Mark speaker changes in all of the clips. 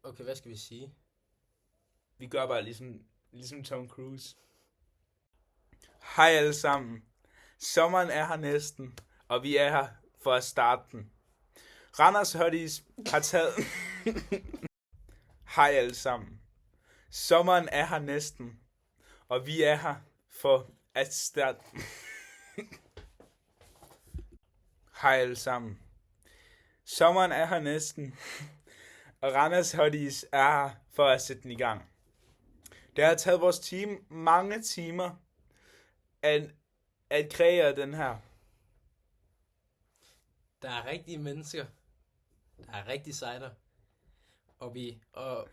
Speaker 1: Okay, hvad skal vi sige?
Speaker 2: Vi gør bare ligesom Tom Cruise. Hej alle sammen. Sommeren er her næsten, og vi er her for at starte den. Randers Hotties har taget... Hej alle sammen. Sommeren er her næsten, og vi er her for at starte... Hej alle sammen. Sommeren er her næsten, og Randers Hotties er her for at sætte den i gang. Det har taget vores team mange timer at kreere den her.
Speaker 1: Der er rigtige mennesker. Der er rigtige sider.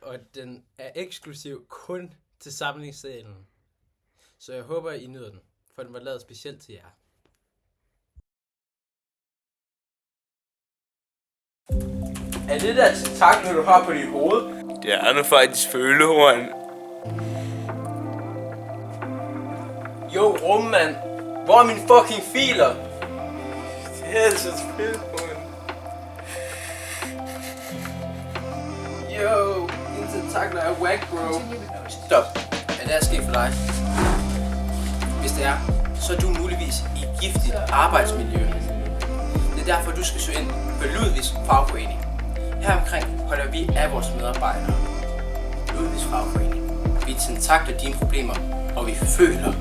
Speaker 1: Og den er eksklusiv kun til samlingssalen. Så jeg håber, I nyder den, for den var lavet specielt til jer.
Speaker 3: Er det der tentakler, du har på dit hoved?
Speaker 2: Det er nu faktisk følehorn.
Speaker 3: Jo, rummand. Hvor er mine fucking filer?
Speaker 2: Det er altså et følehorn.
Speaker 3: Yo, din tentakler er whack, bro. Stop.
Speaker 1: Hvad er der sket for dig? Hvis det er, så er du muligvis i giftigt arbejdsmiljø. Det er derfor, du skal søge ind på Ludvigs fagforening. Her omkring holder vi af vores medarbejdere. Ludvigs fagforening. Vi tentakler dine problemer, og vi føler.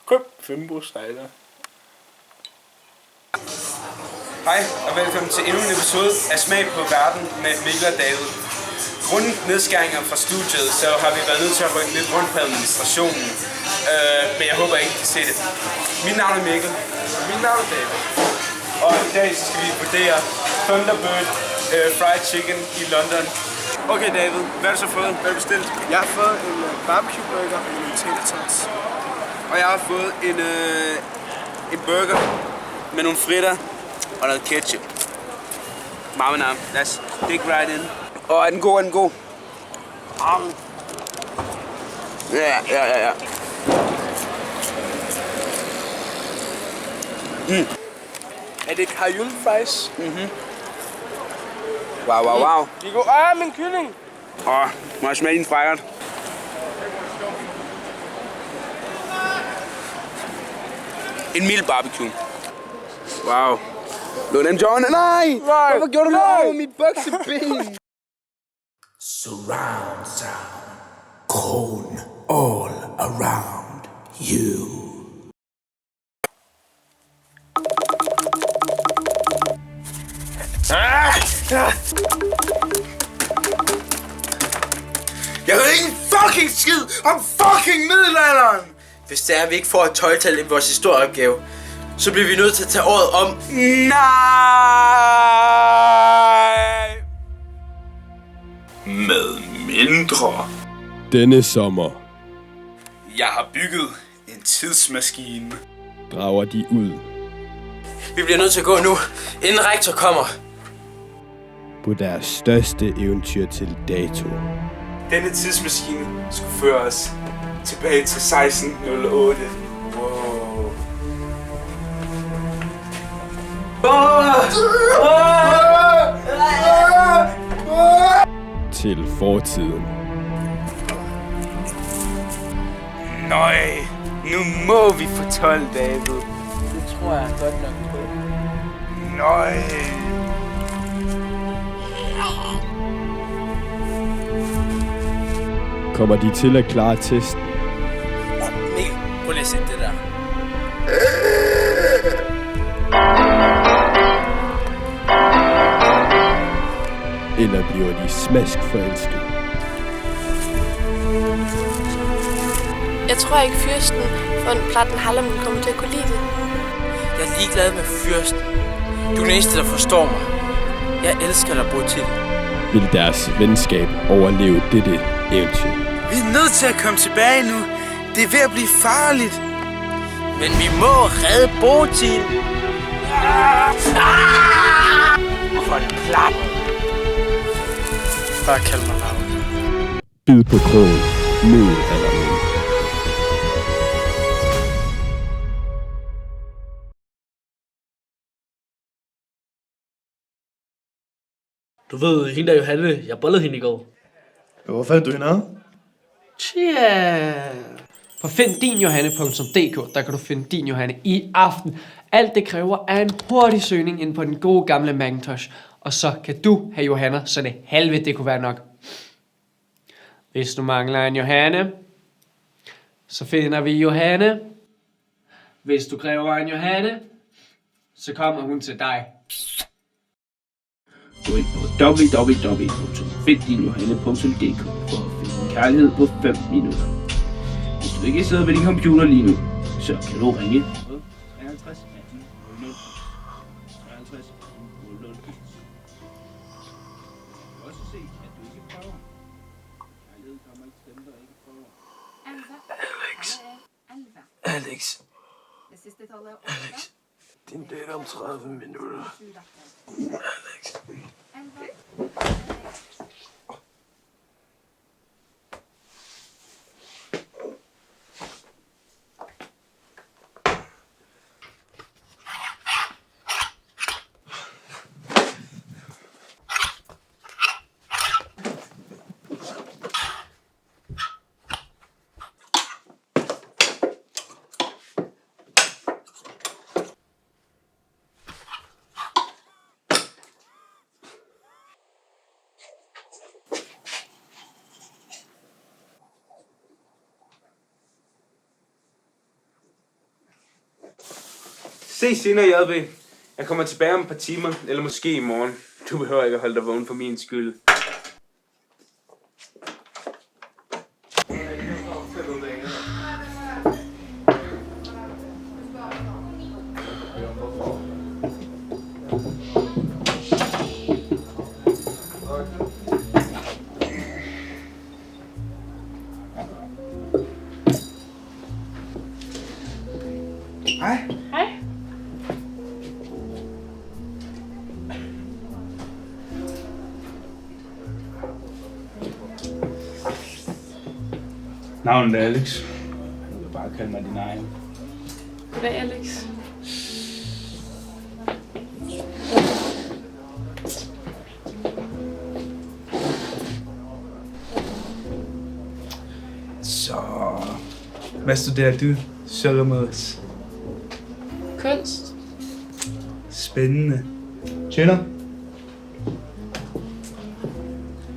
Speaker 2: Køb 5 brugstejler. Hej og velkommen til endnu en episode af Smag på Verden med Mikkel og David. Grundet nedskæringer fra studiet, så har vi været nødt til at rykke lidt rundt på administrationen. Men jeg håber ikke, I kan se det. Mit navn er Mikkel. Mit navn er David. Og i dag så skal vi vurdere Thunderbird Fried Chicken i London. Okay David, hvad har du så fået? Hvad har du bestilt?
Speaker 4: Jeg har fået en barbecue burger og en tater tots.
Speaker 2: Og jeg har fået en burger med nogle fritter og noget ketchup. Mama nam, let's dig right in. Og er den god, er den god? Ja.
Speaker 4: Er det Cajun fries?
Speaker 2: Wow.
Speaker 4: De går, min kylling!
Speaker 2: Må jeg smage din frækkert? En mild barbecue. Wow. Lå den John? Nej! Hvorfor gjorde du det? Mit bukseben!
Speaker 5: Surround sound. Krone all around you.
Speaker 2: Jeg ved ikke en fucking skid om fucking middelalderen!
Speaker 3: Hvis det er, at vi ikke får et 12-tal i vores historieopgave, så bliver vi nødt til at tage året om.
Speaker 2: Nej! Med mindre.
Speaker 6: Denne sommer
Speaker 2: Jeg har bygget en tidsmaskine.
Speaker 6: drager de ud
Speaker 1: Vi bliver nødt til at gå nu, inden rektor kommer.
Speaker 6: på deres største eventyr til dato.
Speaker 2: Denne tidsmaskine skulle føre os tilbage til 1608. Wow.
Speaker 6: Til fortiden.
Speaker 2: Nøj, nu må vi få 12, David.
Speaker 3: Det tror jeg godt nok på.
Speaker 2: Nøj.
Speaker 6: Kommer de til at klare testen,
Speaker 1: Mikkel, prøv lige at sætte det der.
Speaker 6: eller bliver de smaskforelskede?
Speaker 7: Jeg tror ikke, fyrsten von Plattenhallen kommer til at kunne lide det.
Speaker 3: Jeg er ligeglad med fyrsten. Du er den eneste, der forstår mig. Jeg elsker dig, Botil.
Speaker 6: Vil deres venskab overleve dette eventyr?
Speaker 2: Vi er nødt til at komme tilbage nu. Det er ved at blive farligt.
Speaker 3: Men vi må redde Botil.
Speaker 2: Hvorfor er det plat?
Speaker 4: Bare kald mig navn.
Speaker 6: Bid på krogen. Middelalderen.
Speaker 8: Du ved, hende der Johanne, jeg bollede hende i går.
Speaker 9: Hvor fandt du hende her?
Speaker 8: Tja.
Speaker 10: På finddinjohanne.dk, der kan du finde din Johanne i aften. Alt det kræver er en hurtig søgning ind på den gode gamle Macintosh. Og så kan du have Johanner, så det halve det kunne være nok. Hvis du mangler en Johanne, så finder vi Johanne. Hvis du kræver en Johanne, så kommer hun til dig.
Speaker 11: Gå ind på www.finddinjohanne.dk for at finde kærlighed på 5 minutter. Hvis du ikke sidder ved din computer lige nu, så kan du ringe 53 18 00 53 18 00. Du kan også se, at du ikke prøver. Kærlighed kommer ikke til dem, der ikke prøver.
Speaker 9: Alex. Din date om 30 minutter. Alex.
Speaker 2: Se senere, JB. Jeg kommer tilbage om et par timer, eller måske i morgen. Du behøver ikke at holde dig vågen for min skyld. Hej.
Speaker 7: Hej.
Speaker 11: Navnet er Alex. Du kan bare kalde mig din egen.
Speaker 7: Goddag, Alex.
Speaker 11: Så... Hvad studerer du? Sørgemås.
Speaker 7: Kunst.
Speaker 11: Spændende. Tjener?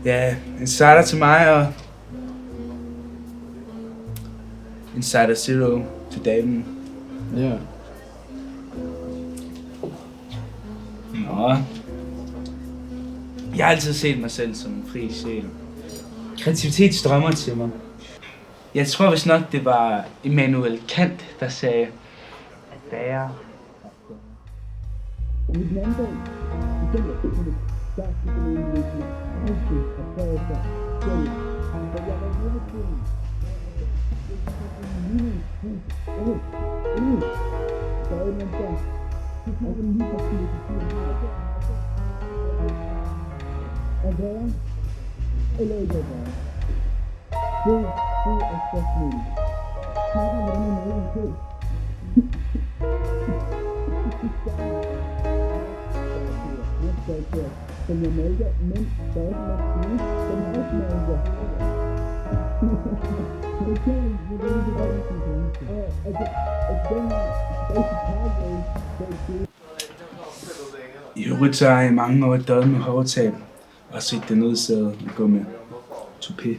Speaker 11: Ja, en cider til mig og... en cider zero til damen.
Speaker 6: Ja.
Speaker 11: Nå. Jeg har altid set mig selv som en fri sjæl. Kreativitet strømmer til mig. Jeg tror vist nok, det var Immanuel Kant, der sagde, at være... I øvrigt så har jeg i mange år døjet med hårtab og set det nødsaget at gå med toupé.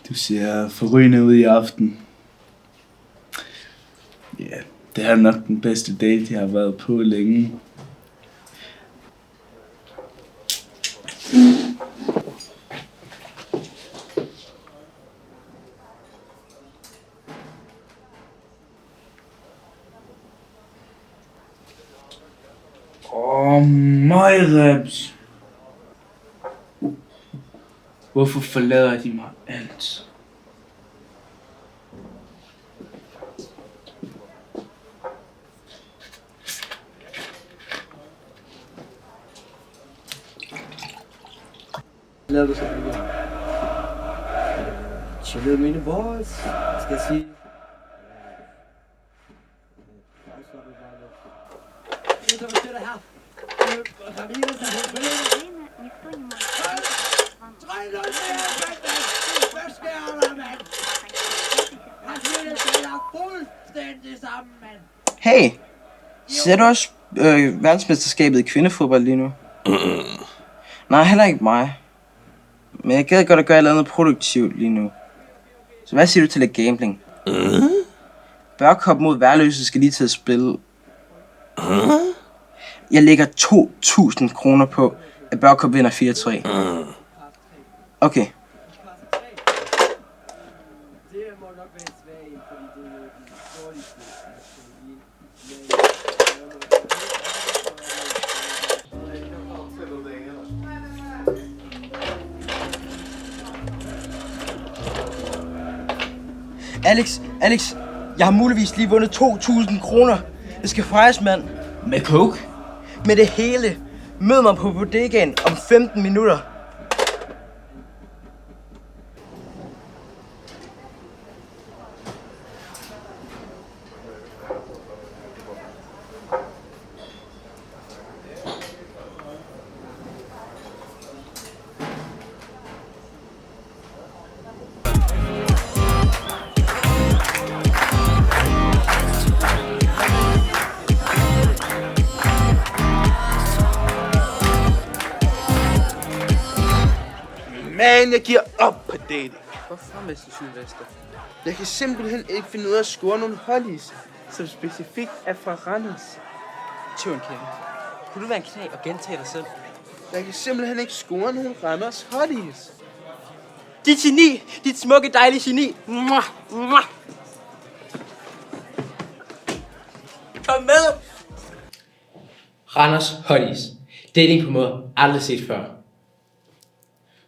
Speaker 11: Du ser forrygende ud i aften. Ja, det er nok den bedste date, jeg har været på længe. Møgrebs. Hvorfor forlader de mig alt?
Speaker 12: Laver du så? Chiller med mine boys.
Speaker 11: skal sige...
Speaker 3: Hey, ser du også verdensmesterskabet i kvindefodbold lige nu? Nej, heller ikke mig. Men jeg gad godt at gøre et eller andet produktivt lige nu. Så hvad siger du til lidt gambling? Børkop mod Værløse skal lige til at spille. Jeg lægger 2.000 kroner på, at Børkop vinder 4-3. Okay. Alex, jeg har muligvis lige vundet 2.000 kroner. Det skal fejres, mand.
Speaker 11: Med coke?
Speaker 3: Med det hele. Mød mig på bodegaen om 15 minutter.
Speaker 4: Man, jeg giver op på dating.
Speaker 10: Hvorfor, Mr. Sylvester?
Speaker 4: Jeg kan simpelthen ikke finde ud af at score nogle holdies, som specifikt er fra Randers.
Speaker 3: Tjøren, Kevin. Kunne du være en knæ og gentage dig selv?
Speaker 4: Jeg kan simpelthen ikke score nogle Randers holdies.
Speaker 3: Dit geni! Dit smukke, dejlige geni! Mwah! Mwah! Kom med!
Speaker 1: Randers Hotties. Dating på måde aldrig set før.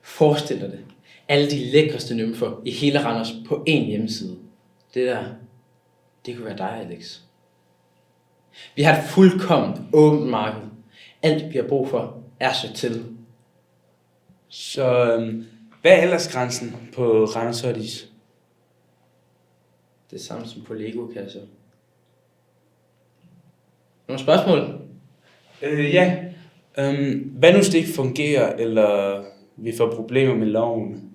Speaker 1: Forestil dig det. Alle de lækreste nymfer i hele Randers på én hjemmeside. Det kunne være dig, Alex. Vi har et fuldkomment åbent marked. Alt vi har brug for er så til.
Speaker 2: Så hvad er aldersgrænsen på Randers Hotties?
Speaker 1: Det samme som på Lego-kasser. Nogle spørgsmål?
Speaker 2: Ja. Hvad nu hvis det ikke fungerer, eller vi får problemer med loven?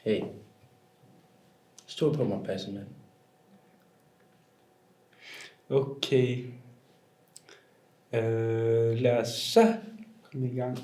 Speaker 1: Hey. Stol på mig, passe mand.
Speaker 2: Okay. Lad os så komme i gang.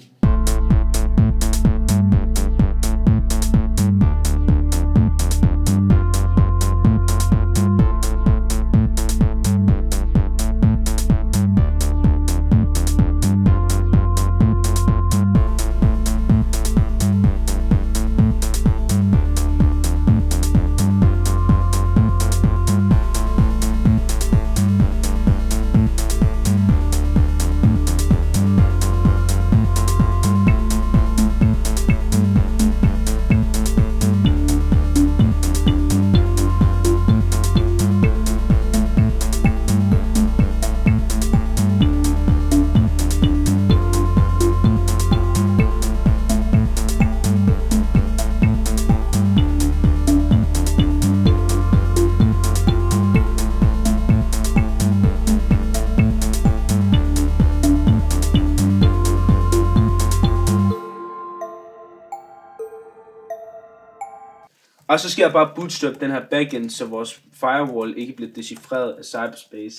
Speaker 2: Og så skal jeg bare bootstrap den her backend, så vores firewall ikke bliver decifreret af cyberspace.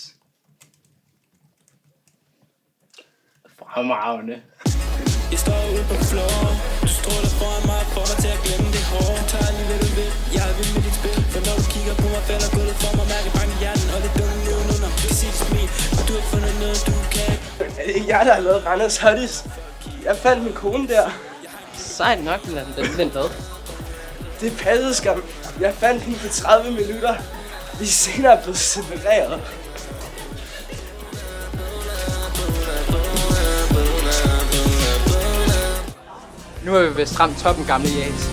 Speaker 3: Fremragende.
Speaker 12: Jeg står ude på floor. Du stråler foran mig, får mig til at glemme det hår. Du tager lige hvad du vil, jeg er vild med dit spil. For når du kigger på mig, falder gulvet for mig. Mærker bange i hjernen og lidt dumme nedenunder. Du kan se det smil, og du har fundet noget, du kan.
Speaker 4: Er det ikke jeg, der har lavet Randers Hotties? Jeg fandt min kone der.
Speaker 10: Sejt nok, den hvad?
Speaker 4: Det passede skam. Jeg fandt hende på 30 minutter. Vi er senere blevet separeret.
Speaker 10: Nu er vi vist ramt toppen, gamle Jans.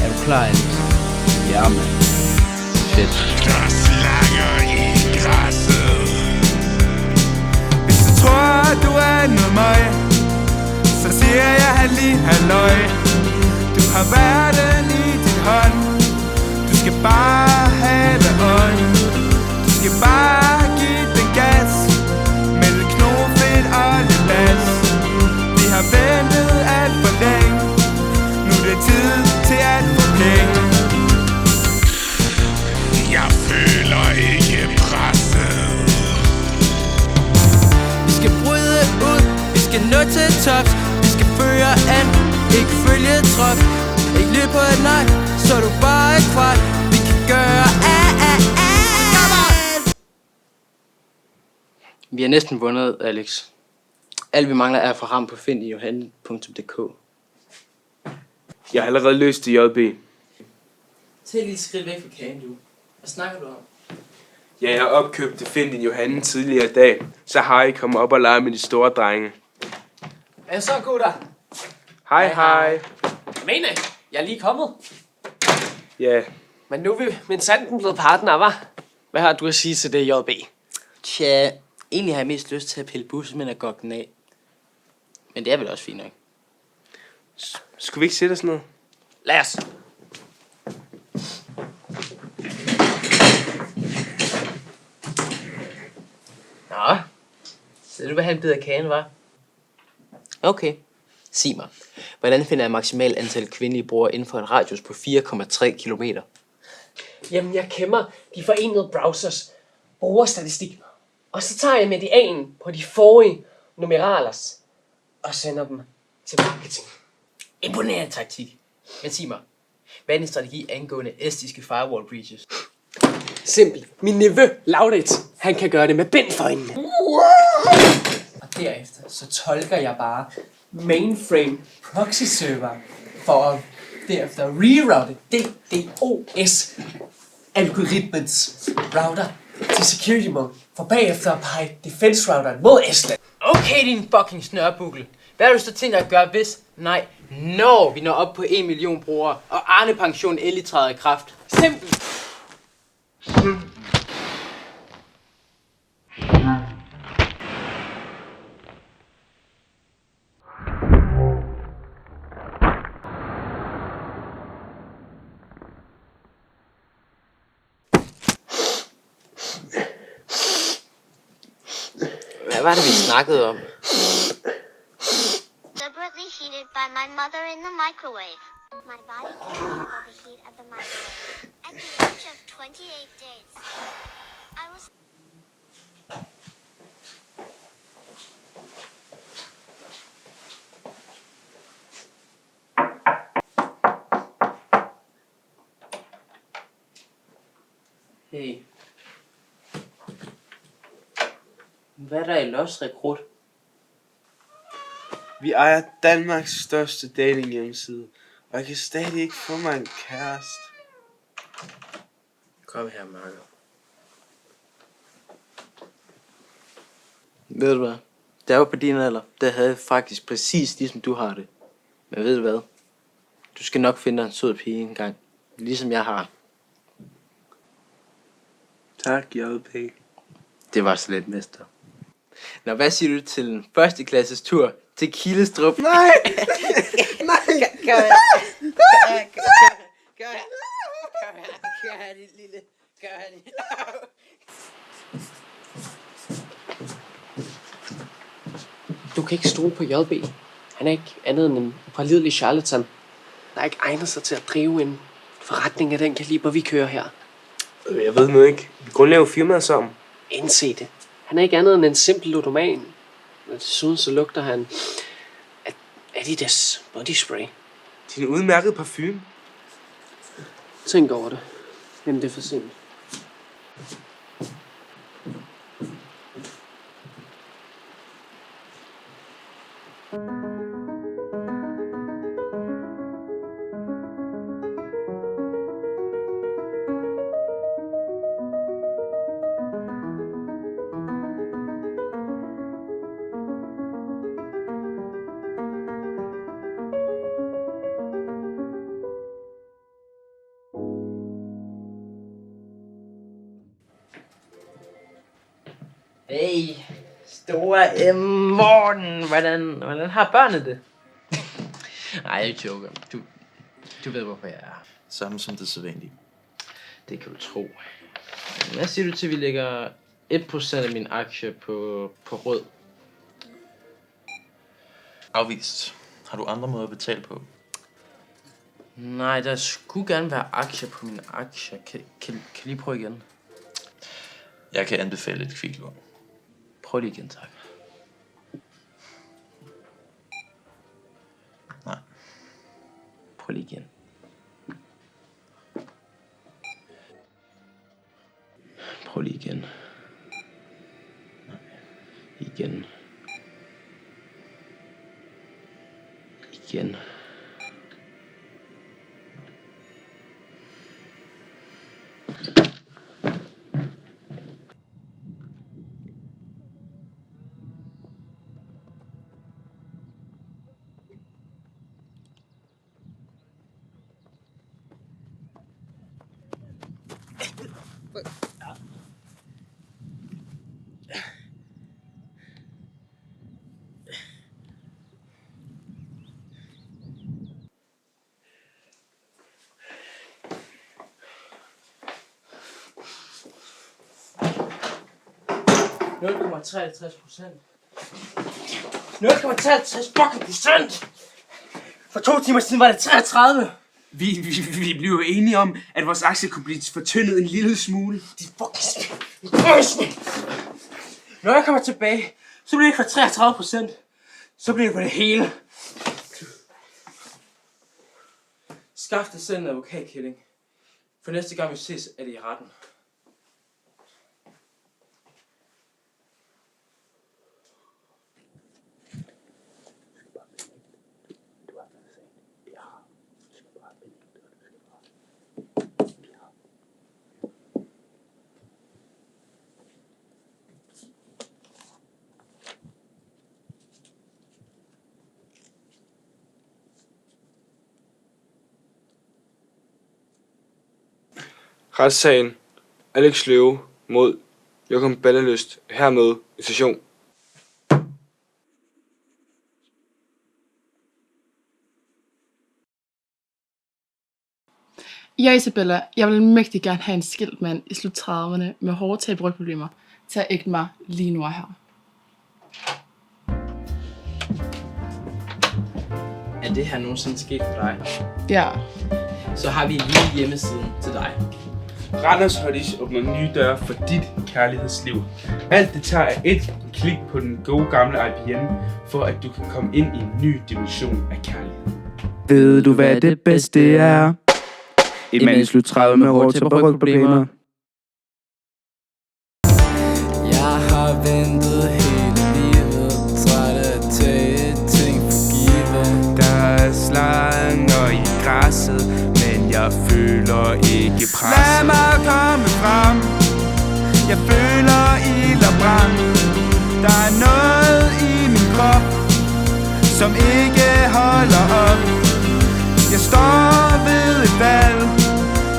Speaker 3: Er du klar, Alex?
Speaker 11: Ja, man. Fedt.
Speaker 13: Der slanger i græsset. Hvis du tror, du er noget mig, så sig
Speaker 2: siger jeg halli halløj. Du har verden i din hånd. Du skal bare have det øj. Du skal bare give det gas. Med lidt knofedt og lidt bas. Vi har ventet alt for længe. Nu er det tid til at få penge.
Speaker 13: Jeg føler ikke presset.
Speaker 14: Vi skal bryde ud, vi skal nå til tops. Vi skal føre an, ikke følge trop. Ikke løbe på et nej, så du bare er kvart. Vi kan gøre
Speaker 3: Vi har næsten vundet, Alex. Alt vi mangler er at få ham på findijohanne.dk.
Speaker 2: Jeg har allerede løst det, JB.
Speaker 3: Tag lige et skridt væk fra kagen, du. Hvad snakker du om?
Speaker 2: Ja, jeg opkøbte Find din Johanne tidligere i dag. Så Harry kommer op og leger med de store drenge.
Speaker 10: Er så gutter?
Speaker 2: Hej.
Speaker 10: Mene, jeg er lige kommet.
Speaker 2: Ja.
Speaker 10: Men nu er vi med sanden blevet partner, hva'? Hvad har du at sige til det, JB?
Speaker 3: Tja, egentlig har jeg mest lyst til at pille bussen, men at gå den af. Men det er vel også fint nok.
Speaker 2: Skulle vi ikke sætte os ned?
Speaker 10: Lad os.
Speaker 3: Nå, så du vil have en bid af kagen, hva'? Okay. Sig mig, hvordan finder jeg maksimalt antal kvindelige brugere inden for en radius på 4,3 kilometer?
Speaker 10: Jamen, jeg kender de forenede browsers brugerstatistik. Og så tager jeg medianen på de forrige numeralers og sender dem til marketing.
Speaker 3: Imponerende taktik. Men sig mig, hvad er din strategi angående estiske firewall breaches?
Speaker 10: Simpelt. Min nevø, Laurits, han kan gøre det med bind for øjnene. Og derefter så tolker jeg bare mainframe proxy server for at derefter reroute DDoS algoritmens router til security mode for bagefter at pege defense routeren mod Estland.
Speaker 3: Okay, din fucking snørbukkel. Hvad har du så tænkt at gøre, hvis når vi når op på 1 million brugere, og Arne Pension endelig træder i kraft?
Speaker 10: Simpelt.
Speaker 3: Hvad var det, vi snakkede om?
Speaker 15: Deliberately heated by my mother in the microwave. My body can handle the heat of the microwave. At the age of 28 days, I was...
Speaker 3: Hey. Hvad er der i Los Rekrut?
Speaker 2: Vi ejer Danmarks største dating hjemmeside, og jeg kan stadig ikke få mig en kæreste.
Speaker 3: Kom her, Marker. Ved du hvad? Da jeg var på din alder, der havde jeg faktisk præcis ligesom du har det. Men ved du hvad? Du skal nok finde dig en sød pige engang. Ligesom jeg har.
Speaker 2: Tak, JP.
Speaker 3: Det var så lidt, mester. Nå, hvad siger du til den første klasses tur til Kilestrup?
Speaker 2: Nej!
Speaker 3: Gør det, lille. Gør det.
Speaker 10: Du kan ikke stole på JB. Han er ikke andet end en pålidelig charlatan, der ikke egner sig til at drive en forretning af den kaliber, vi kører her.
Speaker 2: Jeg ved nu ikke. Vi grundlægger firmaet sammen.
Speaker 10: Indse det. Han er ikke andet end en simpel ludoman. Og desuden så lugter han af Adidas body spray.
Speaker 2: Din udmærkede parfume.
Speaker 10: Tænk over det. Jamen det er for sent.
Speaker 3: Hey, store Morten. Hvordan har børnene det? Nej, jeg joker. Du ved, hvorfor jeg er.
Speaker 16: Samme som det sædvanlige.
Speaker 3: Det kan du tro. Hvad siger du til, at vi lægger 1% af min aktie på rød?
Speaker 16: Afvist. Har du andre måder at betale på?
Speaker 3: Nej, der skulle gerne være aktier på mine aktier. Kan lige prøve igen?
Speaker 16: Jeg kan anbefale et kviklån.
Speaker 3: Prøv lige igen, tak.
Speaker 16: Nej.
Speaker 3: Prøv lige igen. Prøv lige igen. Nej. Igen. Igen.
Speaker 4: For 2 timer siden var det 33.
Speaker 2: Vi blev jo enige om, at vores aktie kunne blive fortyndet en lille smule.
Speaker 4: De fucking Når jeg kommer tilbage, så bliver det ikke for 33%. Så bliver det på det hele. Skaff dig selv en advokat, Killing. For næste gang vi ses, er det i retten.
Speaker 2: Retssagen Alex Løve mod Joachim Ballaløst hermed i session.
Speaker 17: Ja, Isabella, jeg vil mægtig gerne have en skilt mand i slut 30'erne med hårde tab rygproblemer til at ægte mig lige nu og her.
Speaker 3: Er det her nogensinde sket for dig?
Speaker 17: Ja.
Speaker 3: Så har vi lige hjemmesiden til dig.
Speaker 2: Randers Hotties åbner nye døre for dit kærlighedsliv. Alt det tager af et klik på den gode gamle IBM, for at du kan komme ind i en ny dimension af kærlighed.
Speaker 18: Ved du hvad det bedste er? En mand i slut 30 med hårde tab rygproblemer.
Speaker 14: Jeg har ventet hele livet, træt af at tage ting for givet.
Speaker 18: Der er slanger i græsset, men jeg føler ikke presset. Lad mig komme frem, jeg føler ild og brand. Der er noget i min krop, som ikke holder op. Jeg står ved et valg,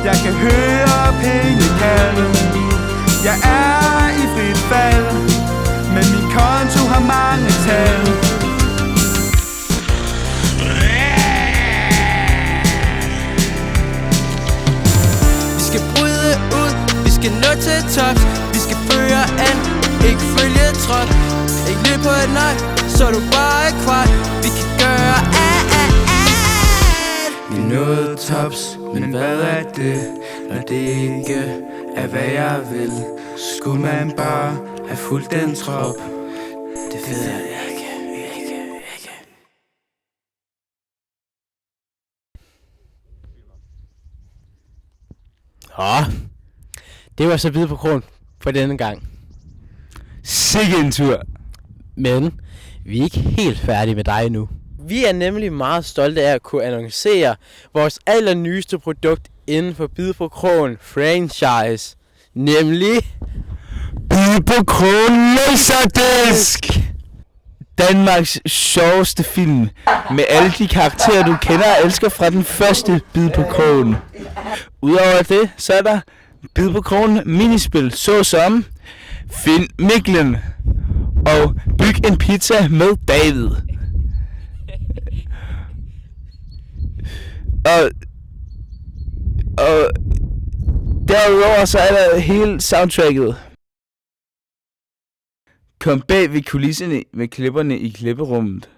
Speaker 18: jeg kan høre penge kalde. Jeg er i frit fald, men min konto har mange tal.
Speaker 14: Vi skal bryde ud, vi skal nå til tops. Vi skal føre an, ikke følge trop. Ikke løb på et nej, så du bare er kvart. Vi kan gøre
Speaker 18: Vi nåede tops, men hvad er det, når det ikke er hvad jeg vil? Skulle man bare have fulgt den trop? Det ved jeg ikke.
Speaker 19: Det var så videre på krogen for denne gang.
Speaker 18: Sikke en tur!
Speaker 19: Men vi er ikke helt færdige med dig endnu. Vi er nemlig meget stolte af at kunne annoncere vores allernyeste produkt inden for Bid på Krogen franchise. Nemlig
Speaker 18: Bid på Krogen Laserdisc! Danmarks sjoveste film med alle de karakterer du kender og elsker fra den første Bid på Krogen. Udover det, så er der Bid på Krogen minispil såsom Find Miklen og Byg en pizza med David. Og derudover så er der hele soundtracket. Kom bag ved kulisserne med klipperne i klipperummet.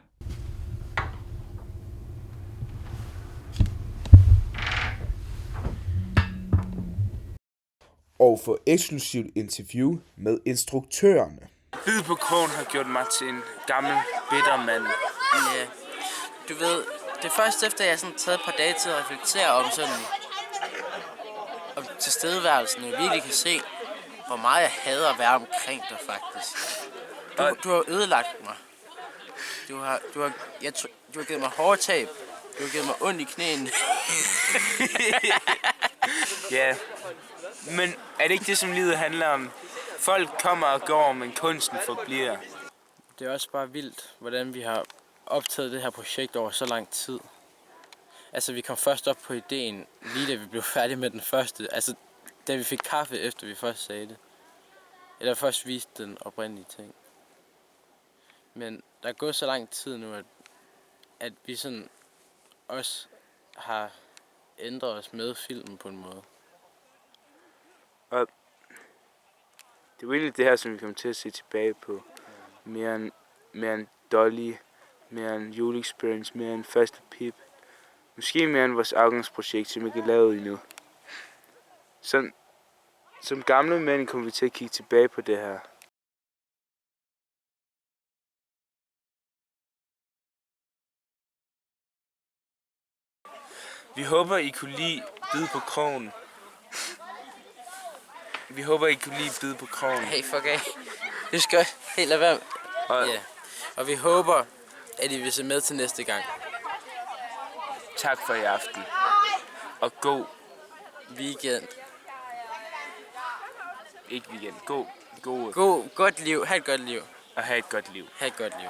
Speaker 20: Og få eksklusivt interview med instruktørerne.
Speaker 2: Bid på krogen har gjort mig til en gammel, bitter mand.
Speaker 3: Ja, du ved, det er først efter, jeg har sådan taget et par dage til at reflektere om sådan... om tilstedeværelsen, og jeg virkelig kan se, hvor meget jeg hader at være omkring dig, faktisk. Du har ødelagt mig. Du har givet mig hårtab. Du har givet mig ondt i knæene.
Speaker 2: Ja, men er det ikke det, som livet handler om? Folk kommer og går, men kunsten forbliver.
Speaker 3: Det er også bare vildt, hvordan vi har optaget det her projekt over så lang tid. Altså, vi kom først op på ideen, lige da vi blev færdige med den første. Altså, da vi fik kaffe, efter vi først sagde det. Eller først viste den oprindelige ting. Men der er gået så lang tid nu, at vi sådan også har ændret os med filmen på en måde.
Speaker 2: Og det er virkelig det her, som vi kommer til at se tilbage på. Mere end Dolly, mere end Jule Experience, mere end Første Pip. Måske mere end vores afgangsprojekt, som ikke er lavet endnu. Som gamle mænd kommer vi til at kigge tilbage på det her. Vi håber, I kunne lide Bid på krogen. Vi håber, I kunne lide Bid på krogen.
Speaker 3: Hey, fuck af. Du skal helt lade være. Ja. Og vi håber, at I vil se med til næste gang.
Speaker 2: Tak for i aften. Og god
Speaker 3: weekend.
Speaker 2: Ikke weekend. Godt liv.
Speaker 3: Ha' et godt liv.
Speaker 2: Og have et godt liv.
Speaker 3: Ha' et godt liv.